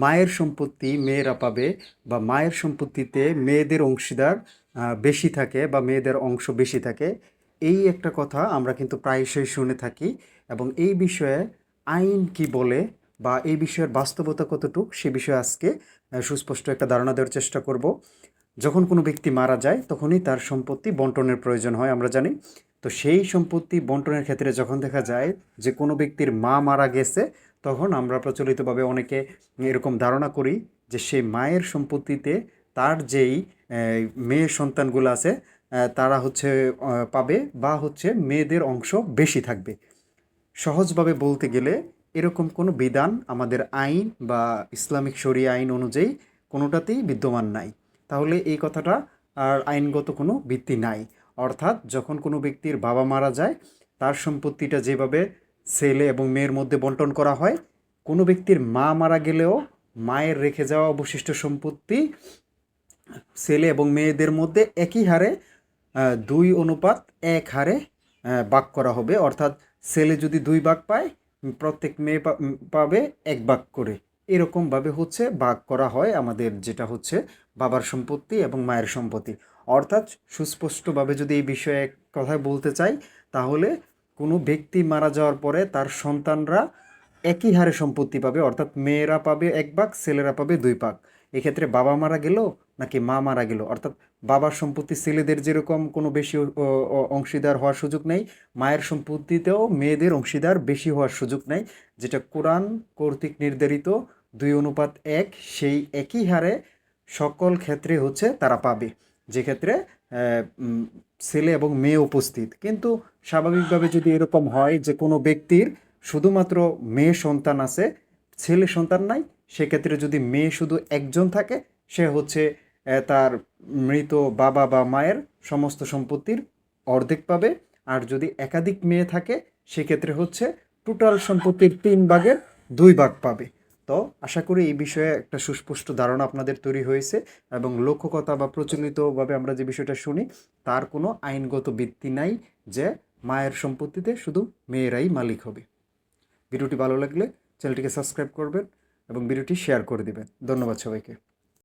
মায়ের সম্পত্তি মেয়েরা পাবে বা মায়ের সম্পত্তিতে মেয়েদের অংশীদার বেশি থাকে বা মেয়েদের অংশ বেশি থাকে, এই একটা কথা আমরা কিন্তু প্রায়শই শুনে থাকি। এবং এই বিষয়ে আইন কি বলে বা এই বিষয়ের বাস্তবতা কতটুক সে বিষয়ে আজকে সুস্পষ্ট একটা ধারণা দেওয়ার চেষ্টা করব। যখন কোনো ব্যক্তি মারা যায় তখনই তার সম্পত্তি বন্টনের প্রয়োজন হয়, আমরা জানি। তো সেই সম্পত্তি বন্টনের ক্ষেত্রে যখন দেখা যায় যে কোনো ব্যক্তির মা মারা গেছে, তখন আমরা প্রচলিতভাবে অনেকে এরকম ধারণা করি যে সেই মায়ের সম্পত্তিতে তার যেই মেয়ে সন্তানগুলো আছে তারা হচ্ছে পাবে বা হচ্ছে মেয়েদের অংশ বেশি থাকবে। সহজভাবে বলতে গেলে এরকম কোনো বিধান আমাদের আইন বা ইসলামিক শরিয়া আইন অনুযায়ী কোনোটাতেই বিদ্যমান নাই। তাহলে এই কথাটা আর আইনগত কোনো ভিত্তি নাই। অর্থাৎ যখন কোনো ব্যক্তির বাবা মারা যায়, তার সম্পত্তিটা যেভাবে ছেলে এবং মেয়ের মধ্যে বন্টন করা হয়, কোনো ব্যক্তির মা মারা গেলেও মায়ের রেখে যাওয়া অবশিষ্ট সম্পত্তি ছেলে এবং মেয়েদের মধ্যে একই হারে 2:1 হারে ভাগ করা হবে। অর্থাৎ ছেলে যদি 2 ভাগ পায়, প্রত্যেক মেয়ে পাবে 1 ভাগ করে। এরকমভাবে হচ্ছে ভাগ করা হয় আমাদের যেটা হচ্ছে বাবার সম্পত্তি এবং মায়ের সম্পত্তি। অর্থাৎ সুস্পষ্টভাবে যদি এই বিষয়ে কথা বলতে চাই, তাহলে কোনো ব্যক্তি মারা যাওয়ার পরে তার সন্তানরা একই হারে সম্পত্তি পাবে। অর্থাৎ মেয়েরা পাবে 1 ভাগ, ছেলেরা পাবে 2 ভাগ। এক্ষেত্রে বাবা মারা গেল নাকি মা মারা গেল, অর্থাৎ বাবার সম্পত্তি ছেলেদের যেরকম কোনো বেশি অংশীদার হওয়ার সুযোগ নেই, মায়ের সম্পত্তিতেও মেয়েদের অংশীদার বেশি হওয়ার সুযোগ নেই। যেটা কোরআন কর্তৃক নির্ধারিত 2:1, সেই একই হারে সকল ক্ষেত্রে হচ্ছে তারা পাবে, যে ক্ষেত্রে ছেলে এবং মেয়ে উপস্থিত। কিন্তু স্বাভাবিকভাবে যদি এরকম হয় যে কোনো ব্যক্তির শুধুমাত্র মেয়ে সন্তান আছে, ছেলে সন্তান নাই, সেক্ষেত্রে যদি মেয়ে শুধু একজন থাকে, সে হচ্ছে তার মৃত বাবা বা মায়ের সমস্ত সম্পত্তির অর্ধেক পাবে। আর যদি একাধিক মেয়ে থাকে, সেক্ষেত্রে হচ্ছে টোটাল সম্পত্তির 3 ভাগের 2 ভাগ পাবে। তো আশা করি এই বিষয়ে একটা সুস্পষ্ট ধারণা আপনাদের তৈরি হয়েছে। এবং লোককথা বা প্রচলিতভাবে আমরা যে বিষয়টা শুনি, তার কোনো আইনগত ভিত্তি নাই যে মায়ের সম্পত্তিতে শুধু মেয়েরাই মালিক হবে। ভিডিওটি ভালো লাগলে চ্যানেলটিকে সাবস্ক্রাইব করবেন এবং ভিডিওটি শেয়ার করে দিবেন। ধন্যবাদ সবাইকে।